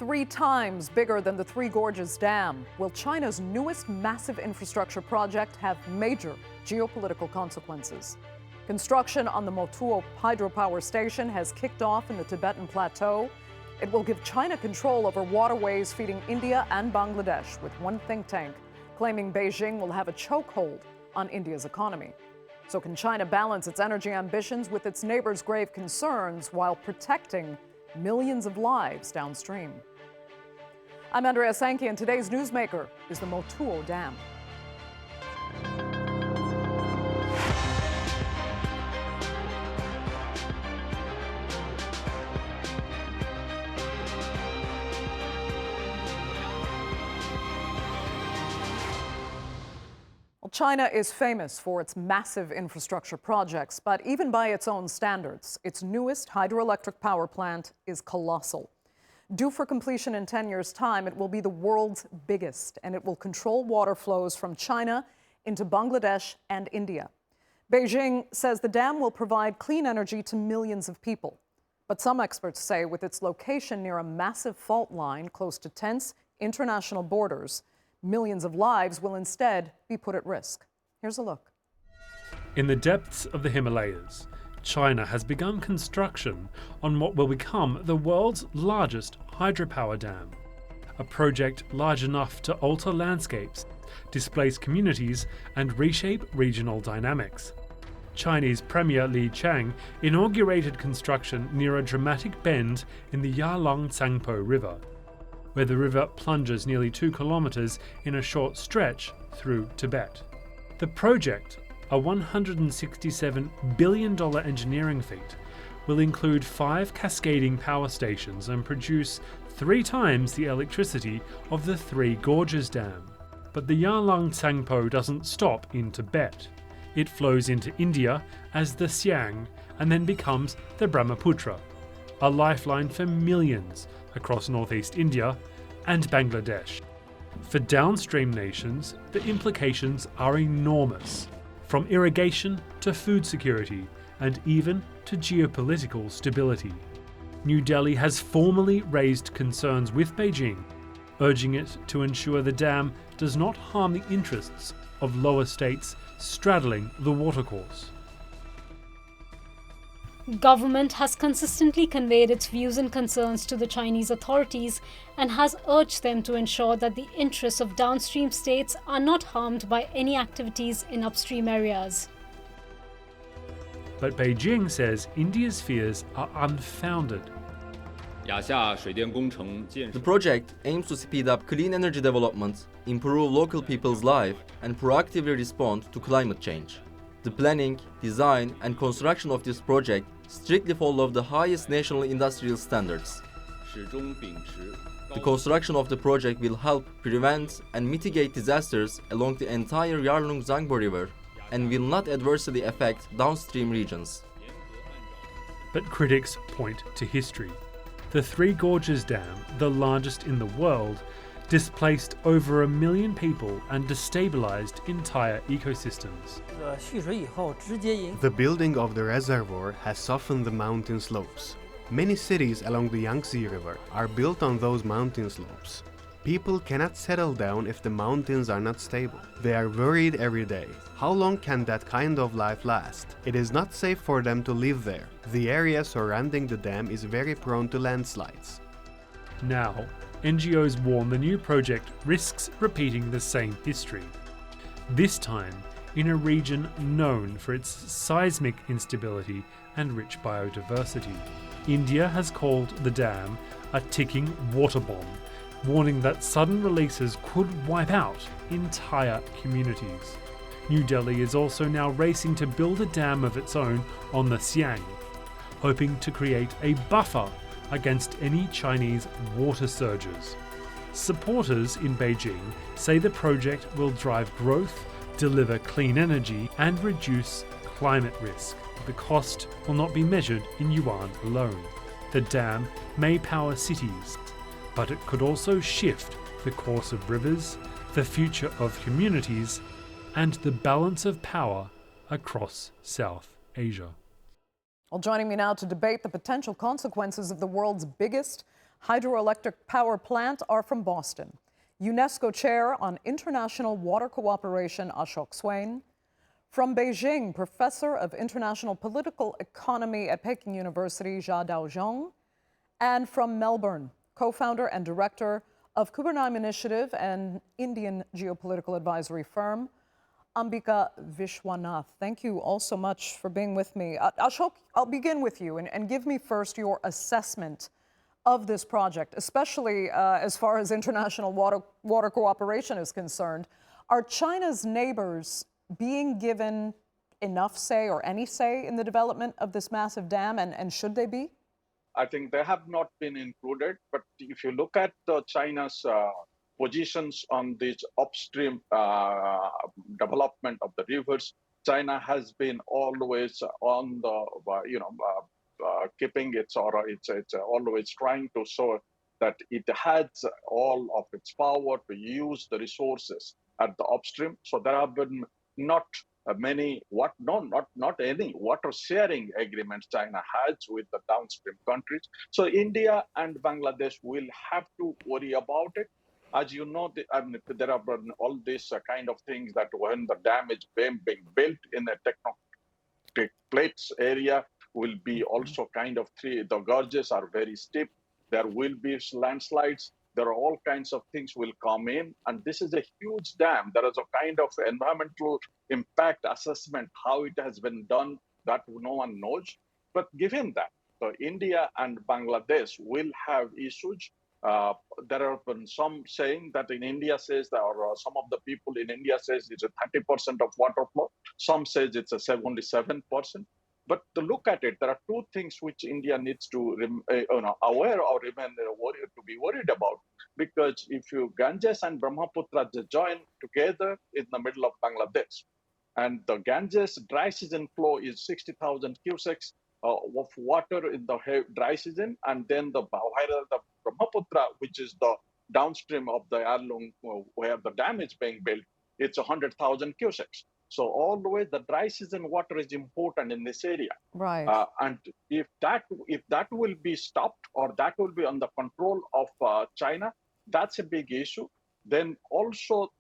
3 times bigger than the Three Gorges Dam, will China's newest massive infrastructure project have major geopolitical consequences? Construction on the Motuo Hydropower Station has kicked off in the Tibetan Plateau. It will give China control over waterways feeding India and Bangladesh, with one think tank claiming Beijing will have a chokehold on India's economy. So can China balance its energy ambitions with its neighbors' grave concerns while protecting millions of lives downstream? I'm Andrea Sankey, and today's newsmaker is the Motuo Dam. China is famous for its massive infrastructure projects, but even by its own standards, its newest hydroelectric power plant is colossal. Due for completion in 10 years' time, it will be the world's biggest, and it will control water flows from China into Bangladesh and India. Beijing says the dam will provide clean energy to millions of people. But some experts say with its location near a massive fault line close to tense international borders, millions of lives will instead be put at risk. Here's a look. In the depths of the Himalayas, China has begun construction on what will become the world's largest hydropower dam. A project large enough to alter landscapes, displace communities, and reshape regional dynamics. Chinese Premier Li Qiang inaugurated construction near a dramatic bend in the Yarlung-Tsangpo River, where the river plunges nearly 2 kilometers in a short stretch through Tibet. The project, a $167 billion engineering feat, will include 5 cascading power stations and produce 3 times the electricity of the Three Gorges Dam. But the Yarlung-Tsangpo doesn't stop in Tibet. It flows into India as the Siang and then becomes the Brahmaputra, a lifeline for millions across northeast India and Bangladesh. For downstream nations, the implications are enormous, from irrigation to food security and even to geopolitical stability. New Delhi has formally raised concerns with Beijing, urging it to ensure the dam does not harm the interests of lower states straddling the watercourse. Government has consistently conveyed its views and concerns to the Chinese authorities and has urged them to ensure that the interests of downstream states are not harmed by any activities in upstream areas. But Beijing says India's fears are unfounded. The project aims to speed up clean energy development, improve local people's lives, and proactively respond to climate change. The planning, design, and construction of this project strictly follow the highest national industrial standards. The construction of the project will help prevent and mitigate disasters along the entire Yarlung-Tsangpo River and will not adversely affect downstream regions. But critics point to history. The Three Gorges Dam, the largest in the world, displaced over 1 million people and destabilized entire ecosystems. The building of the reservoir has softened the mountain slopes. Many cities along the Yangtze River are built on those mountain slopes. People cannot settle down if the mountains are not stable. They are worried every day. How long can that kind of life last? It is not safe for them to live there. The area surrounding the dam is very prone to landslides. Now, NGOs warn the new project risks repeating the same history. This time, in a region known for its seismic instability and rich biodiversity. India has called the dam a ticking water bomb, warning that sudden releases could wipe out entire communities. New Delhi is also now racing to build a dam of its own on the Siang, hoping to create a buffer against any Chinese water surges. Supporters in Beijing say the project will drive growth, deliver clean energy, and reduce climate risk. The cost will not be measured in yuan alone. The dam may power cities, but it could also shift the course of rivers, the future of communities, and the balance of power across South Asia. Well, joining me now to debate the potential consequences of the world's biggest hydroelectric power plant are from Boston. UNESCO Chair on International Water Cooperation, Ashok Swain. From Beijing, Professor of International Political Economy at Peking University, Zha Daojiong. And from Melbourne, co-founder and director of Kubernein Initiative and Indian geopolitical advisory firm, Ambika Vishwanath. Thank you all so much for being with me. Ashok, I'll begin with you and give me first your assessment of this project, especially as far as international water cooperation is concerned. Are China's neighbors being given enough say or any say in the development of this massive dam, and should they be? I think they have not been included, but if you look at China's positions on this upstream development of the rivers, China has been always on the, keeping its, or it's always trying to show that it has all of its power to use the resources at the upstream. So there have been not any water sharing agreements China has with the downstream countries. So India and Bangladesh will have to worry about it. As you know, there are all these kind of things that when the dam is being built in a tectonic plates area will be also kind of the gorges are very steep. There will be landslides. There are all kinds of things will come in. And this is a huge dam. There is a kind of environmental impact assessment, how it has been done, that no one knows. But given that, so India and Bangladesh will have issues. There have been some saying that in India says that, or some of the people in India says it's a 30% of water flow. Some says it's a 77%. But to look at it, there are two things which India needs to aware or remain to be worried about. Because if you Ganges and Brahmaputra join together in the middle of Bangladesh, and the Ganges dry season flow is 60,000 cusecs of water in the dry season, and then the Brahmaputra, which is the downstream of the Yarlung, where the dam is being built, it's 100,000 cusecs. So all the way, the dry season water is important in this area. Right. And if that will be stopped, or that will be under control of China, that's a big issue. Then also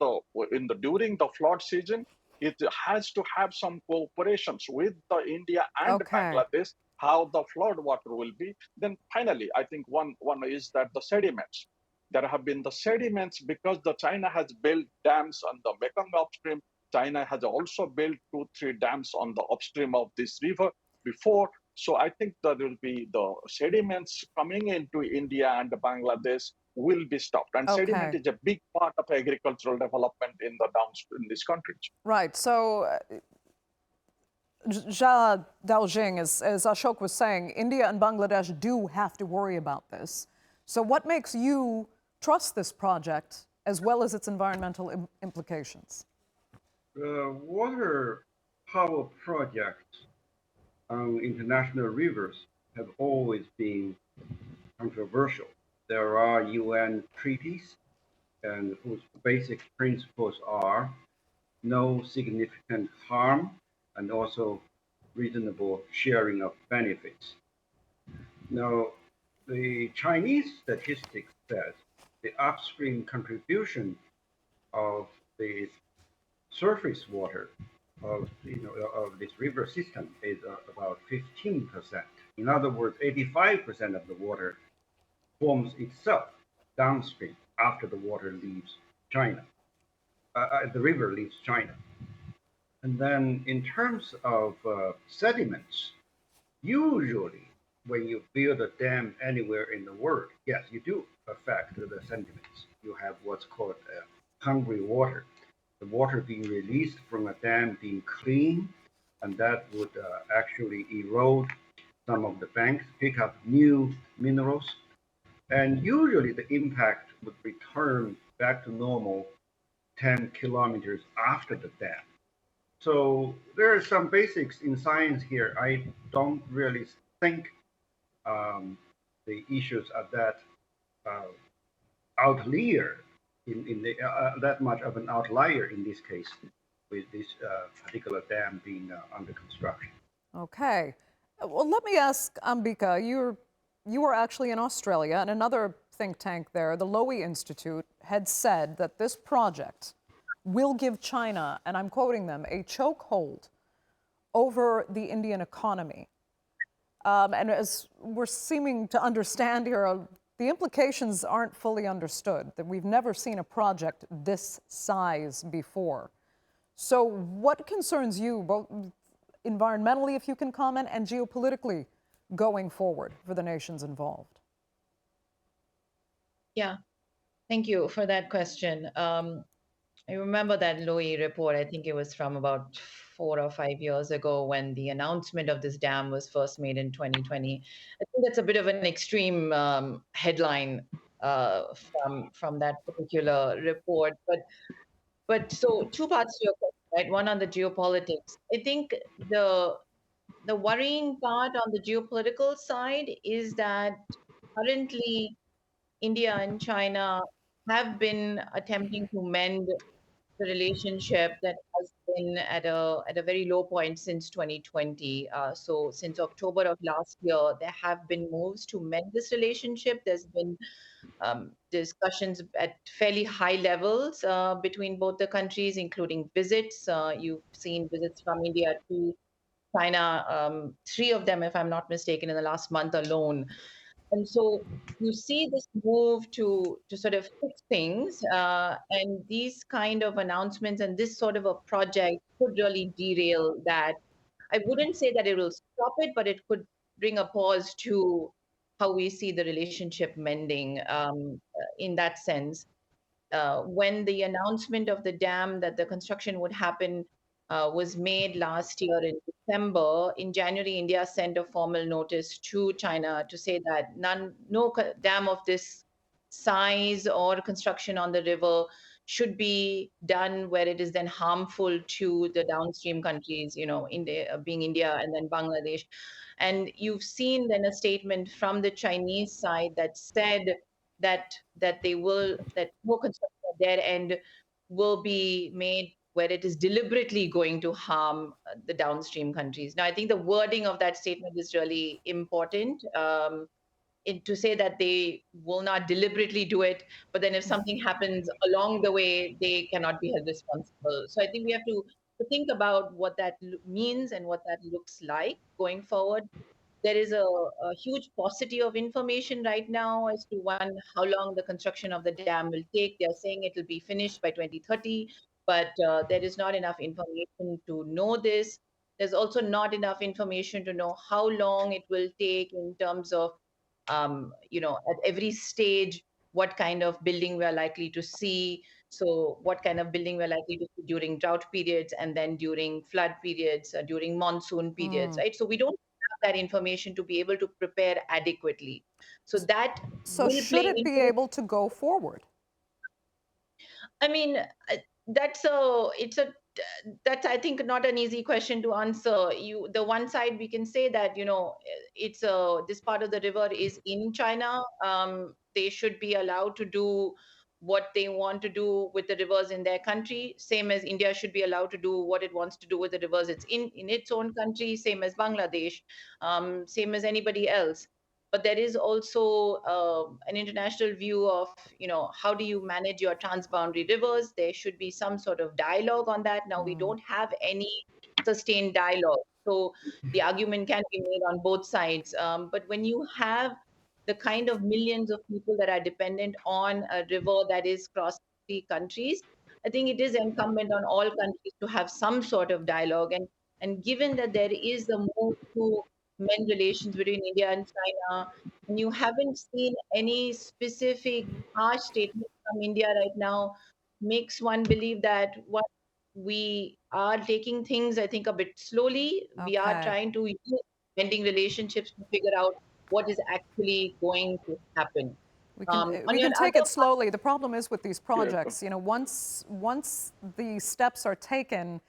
during the flood season, it has to have some cooperations with India and Bangladesh, how the flood water will be. Then finally, I think one is that the sediments. There have been the sediments because China has built dams on the Mekong upstream. China has also built 2-3 dams on the upstream of this river before. So I think that there will be the sediments coming into India and Bangladesh will be stopped. And sediment is a big part of agricultural development in in these countries. Right. So Zha Daojiong, as Ashok was saying, India and Bangladesh do have to worry about this. So what makes you trust this project as well as its environmental implications? The water power projects on international rivers have always been controversial. There are UN treaties and whose basic principles are no significant harm and also reasonable sharing of benefits. Now, the Chinese statistics says the upstream contribution of the surface water of this river system is about 15%. In other words, 85% of the water forms itself downstream after the water leaves China. The river leaves China. And then in terms of sediments, usually when you build a dam anywhere in the world, yes, you do affect the sediments. You have what's called hungry water. The water being released from a dam being clean, and that would actually erode some of the banks, pick up new minerals, and usually the impact would return back to normal 10 kilometers after the dam. So there are some basics in science here. I don't really think the issues are that outlier that much of an outlier in this case, with this particular dam being under construction. Okay. Well, let me ask Ambika, you were actually in Australia, and another think tank there, the Lowy Institute, had said that this project will give China, and I'm quoting them, a chokehold over the Indian economy. And as we're seeming to understand here, the implications aren't fully understood, that we've never seen a project this size before. So what concerns you, both environmentally, if you can comment, and geopolitically going forward for the nations involved? Yeah, thank you for that question. I remember that Lowy report, I think it was from about 4 or 5 years ago when the announcement of this dam was first made in 2020. I think that's a bit of an extreme headline from that particular report. But so two parts to your question, right? One on the geopolitics. I think the worrying part on the geopolitical side is that currently India and China have been attempting to mend the relationship that has been at a very low point since 2020. So since October of last year, there have been moves to mend this relationship. There's been discussions at fairly high levels between both the countries, including visits. You've seen visits from India to China, 3 of them, if I'm not mistaken, in the last month alone. And so you see this move to sort of fix things, and these kind of announcements and this sort of a project could really derail that. I wouldn't say that it will stop it, but it could bring a pause to how we see the relationship mending in that sense. When the announcement of the dam that the construction would happen was made last year in December, in January, India sent a formal notice to China to say that no dam of this size or construction on the river should be done where it is then harmful to the downstream countries, India, being India and then Bangladesh. And you've seen then a statement from the Chinese side that said that no construction at their end will be made where it is deliberately going to harm the downstream countries. Now, I think the wording of that statement is really important. To say that they will not deliberately do it, but then if something happens along the way, they cannot be held responsible. So I think we have to think about what that means and what that looks like going forward. There is a huge paucity of information right now as to how long the construction of the dam will take. They're saying it will be finished by 2030, but there is not enough information to know this. There's also not enough information to know how long it will take in terms of, at every stage, what kind of building we're likely to see. So what kind of building we're likely to see during drought periods and then during flood periods, during monsoon periods, right? So we don't that information to be able to prepare adequately. So that So should it be able to go forward? I mean, that's I think not an easy question to answer. The one side we can say that it's this part of the river is in China. They should be allowed to do what they want to do with the rivers in their country, same as India should be allowed to do what it wants to do with the rivers it's in its own country, same as Bangladesh, same as anybody else. But there is also an international view of, how do you manage your transboundary rivers? There should be some sort of dialogue on that. Now, we don't have any sustained dialogue. So the argument can be made on both sides. But when you have the kind of millions of people that are dependent on a river that is crossing 3 countries, I think it is incumbent on all countries to have some sort of dialogue. And given that there is a move to mend relations between India and China, and you haven't seen any specific harsh statement from India right now, makes one believe that what we are taking things, I think, a bit slowly. We are trying to use mending relationships to figure out what is actually going to happen. We can take it slowly. The problem is with these projects, once the steps are taken,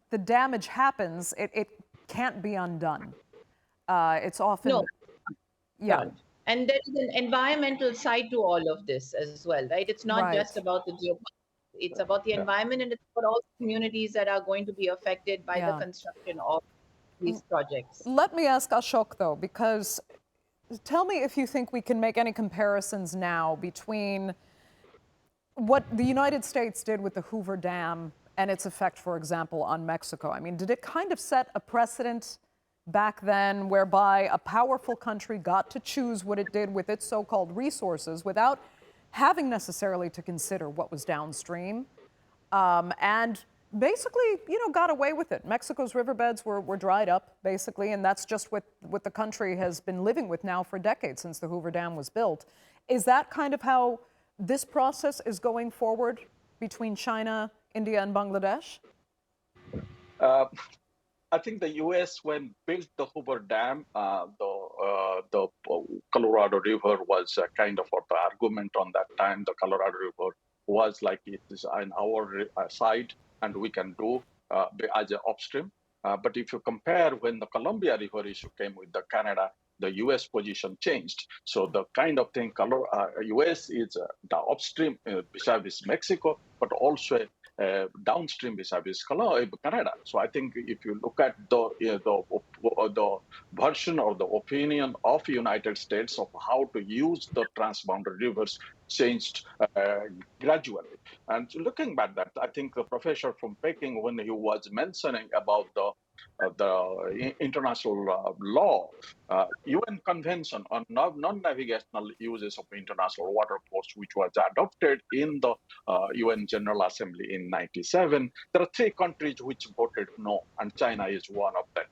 the damage happens. It can't be undone. It's often and there is an environmental side to all of this as well, right? It's not just about the geopolitics. It's about the environment, and it's about all communities that are going to be affected by the construction of these projects. Let me ask Ashok, though, because tell me if you think we can make any comparisons now between what the United States did with the Hoover Dam and its effect, for example, on Mexico. I mean, did it kind of set a precedent back then whereby a powerful country got to choose what it did with its so-called resources without having necessarily to consider what was downstream, and basically, got away with it? Mexico's riverbeds were dried up, basically, and that's just what the country has been living with now for decades since the Hoover Dam was built. Is that kind of how this process is going forward between China, India, and Bangladesh? I think the U.S., when built the Hoover Dam, the Colorado River was kind of the argument on that time. The Colorado River was like, it is on our side, and we can do as an upstream. But if you compare when the Columbia River issue came with the Canada, the U.S. position changed. So the kind of thing U.S. is the upstream vis-a-vis Mexico, but also downstream vis-a-vis Canada. So I think if you look at the version or the opinion of the United States of how to use the transboundary rivers changed gradually. And looking back at that, I think the professor from Peking, when he was mentioning about the international law, UN Convention on Non-Navigational Uses of International Watercourse, which was adopted in the UN General Assembly in '97. There are 3 countries which voted no, and China is one of them.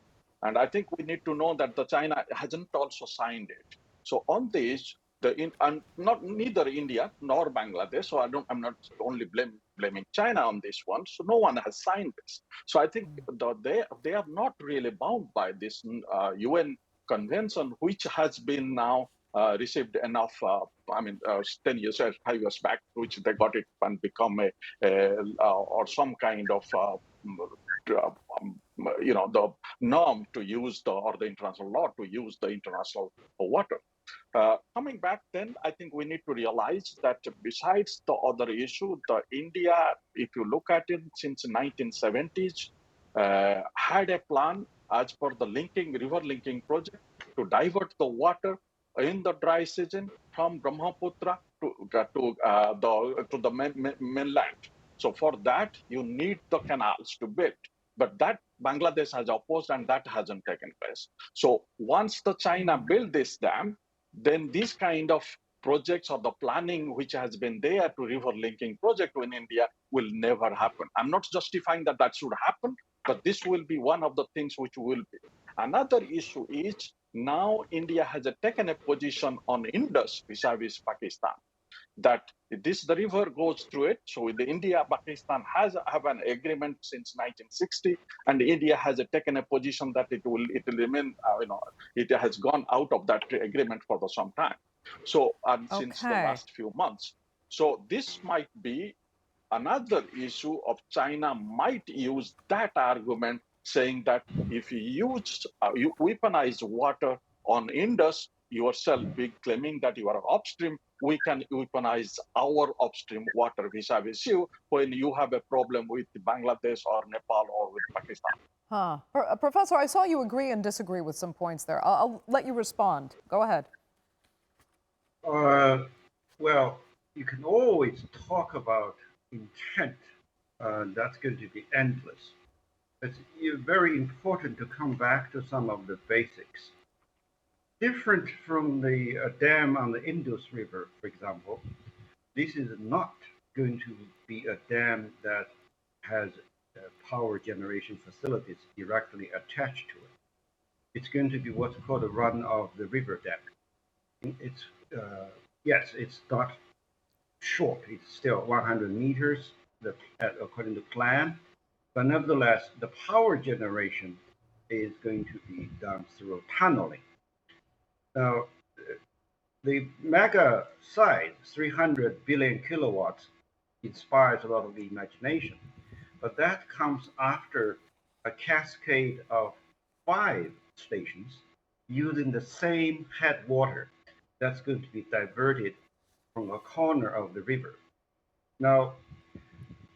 And I think we need to know that the China hasn't also signed it. So on this, neither India nor Bangladesh. So I'm not only blaming China on this one. So no one has signed this. So I think they are not really bound by this UN convention, which has been now received enough. 10 years, 5 years back, which they got it and become or some kind of the norm to use or the international law to use the international water. Coming back then, I think we need to realize that besides the other issue, the India, if you look at it since 1970s, had a plan as per the river linking project to divert the water in the dry season from Brahmaputra to the mainland. So for that, you need the canals to build. But that Bangladesh has opposed, and that hasn't taken place. So once the China built this dam, then these kind of projects or the planning which has been there to river linking project in India will never happen. I'm not justifying that should happen, but this will be one of the things which will be. Another issue is now India has taken a position on Indus vis-a-vis Pakistan, that the river goes through it. So the India, Pakistan have an agreement since 1960, and India has taken a position that it will remain, it has gone out of that agreement for some time. So since the last few months. So this might be another issue of China might use that argument, saying that if you weaponize water on Indus, yourself claiming that you are upstream, we can weaponize our upstream water vis-a-vis you when you have a problem with Bangladesh or Nepal or with Pakistan. Professor, I saw you agree and disagree with some points there. I'll let you respond. Go ahead. Well, you can always talk about intent. That's going to be endless. It's very important to come back to some of the basics. Different from the dam on the Indus River, for example, this is not going to be a dam that has power generation facilities directly attached to it. It's going to be what's called a run-of-the-river dam. It's not short. It's still 100 meters, according to plan. But nevertheless, the power generation is going to be done through tunneling. Now, the mega size, 300 billion kilowatts, inspires a lot of the imagination. But that comes after a cascade of 5 stations using the same headwater that's going to be diverted from a corner of the river. Now,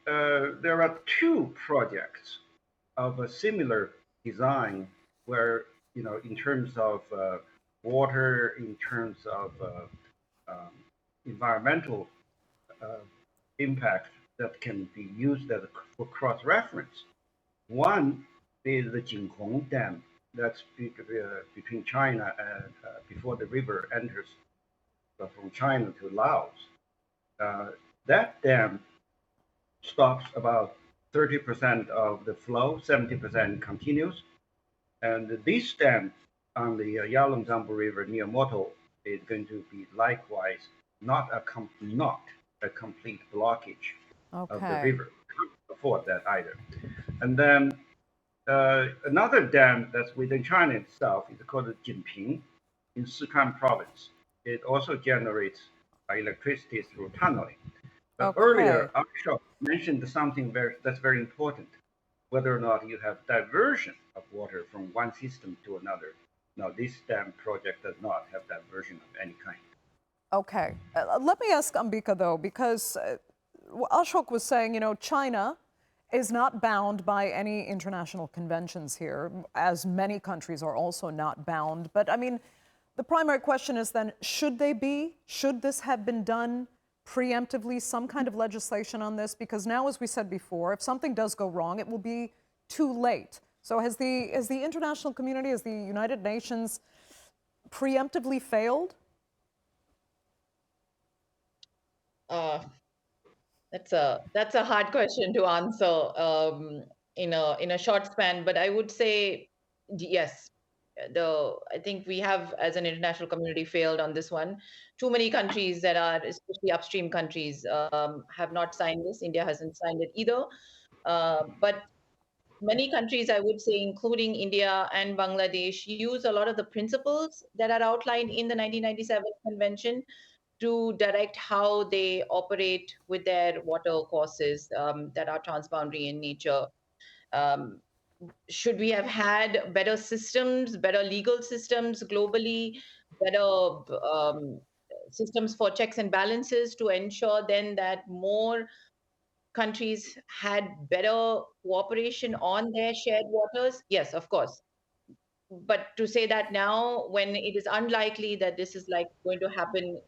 there are 2 projects of a similar design where, in terms of water in terms of environmental impact that can be used as for cross-reference. One is the Jinhong Dam, that's between China and before the river enters from China to Laos. That dam stops about 30% of the flow, 70% continues. And this dam on the Yalongzhangbo River near Motuo is going to be likewise not a complete blockage of the river. Can't afford that either. And then another dam that's within China itself is called Jinping in Sichuan province. It also generates electricity through tunneling. But earlier, Ashok mentioned something that's very important, whether or not you have diversion of water from one system to another. Now, this dam project does not have diversion of any kind. Okay. Let me ask Ambika, though, because Ashok was saying, China is not bound by any international conventions here, as many countries are also not bound. But I mean, the primary question is then, should they be? Should this have been done preemptively, some kind of legislation on this? Because now, as we said before, if something does go wrong, it will be too late. So has the international community, has the United Nations preemptively failed? That's a hard question to answer in a short span, but I would say yes. I think we have, as an international community, failed on this one. Too many countries that are, especially upstream countries, have not signed this. India hasn't signed it either. But many countries, I would say, including India and Bangladesh, use a lot of the principles that are outlined in the 1997 convention to direct how they operate with their water courses that are transboundary in nature. Should we have had better systems, better legal systems globally, better systems for checks and balances to ensure then that more countries had better cooperation on their shared waters? Yes, of course. But to say that now, when it is unlikely that this is like going to happen,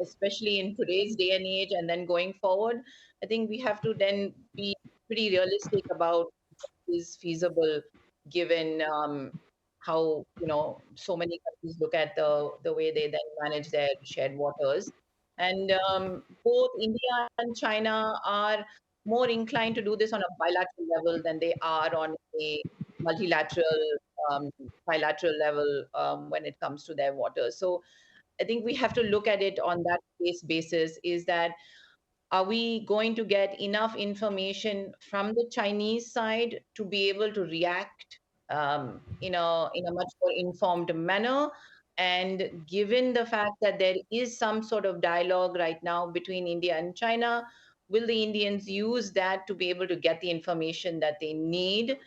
especially in today's day and age, and then going forward, I think we have to then be pretty realistic about what is feasible, given how so many countries look at the way they then manage their shared waters. And both India and China are more inclined to do this on a bilateral level than they are on a multilateral, bilateral level when it comes to their waters. So I think we have to look at it on that case basis, is that are we going to get enough information from the Chinese side to be able to react in a much more informed manner? And given the fact that there is some sort of dialogue right now between India and China, will the Indians use that to be able to get the information that they need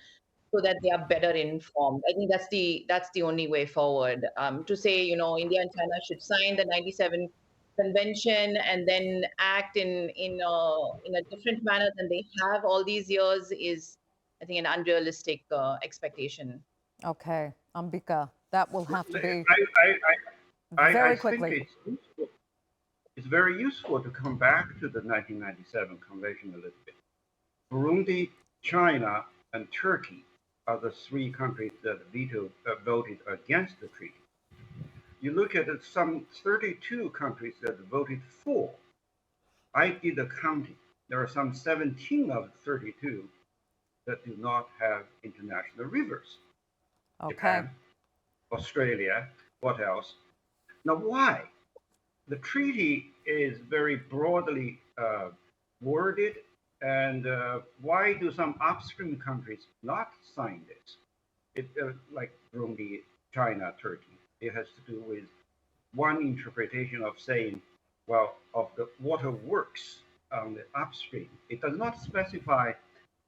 so that they are better informed? I think that's the only way forward. To say, India and China should sign the 97 convention and then act in a different manner than they have all these years is, I think, an unrealistic expectation. Okay, Ambika, that will have to be I very quickly. think it's very useful to come back to the 1997 convention a little bit. Burundi, China, and Turkey are the three countries that voted against the treaty. You look at it, some 32 countries that voted for. I did the counting. There are some 17 of 32 that do not have international rivers. Okay. Japan, Australia, what else? Now, why? The treaty is very broadly worded, and why do some upstream countries not sign this? Like Burundi, China, Turkey. It has to do with one interpretation of saying, well, of the water works on the upstream. It does not specify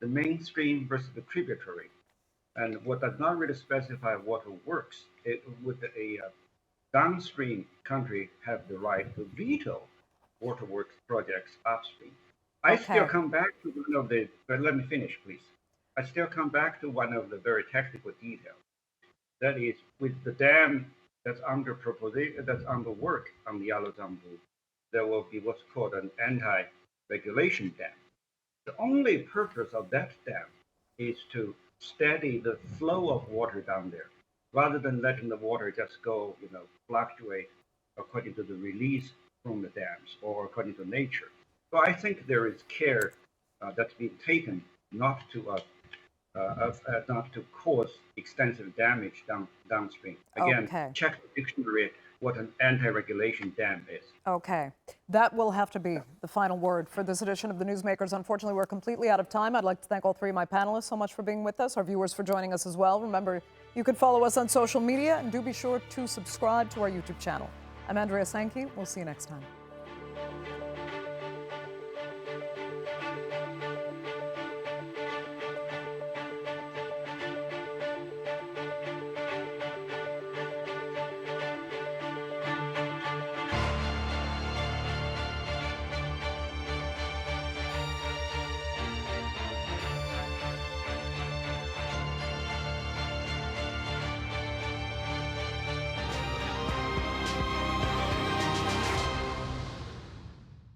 the mainstream versus the tributary. And what does not really specify water works, would a downstream country have the right to veto waterworks projects upstream? I still come back to one of the, but let me finish, please. I still come back to one of the very technical details. That is, with the dam that's under proposition, that's under work on the Yalutambu, there will be what's called an anti-regulation dam. The only purpose of that dam is to steady the flow of water down there, rather than letting the water just go, fluctuate according to the release from the dams or according to nature. So I think there is care that's being taken not to cause extensive damage downstream. Again, Okay. check the dictionary what an anti-regulation dam is. Okay. That will have to be the final word for this edition of the Newsmakers. Unfortunately, we're completely out of time. I'd like to thank all three of my panelists so much for being with us, our viewers for joining us as well. Remember, you can follow us on social media, and do be sure to subscribe to our YouTube channel. I'm Andrea Sankey. We'll see you next time.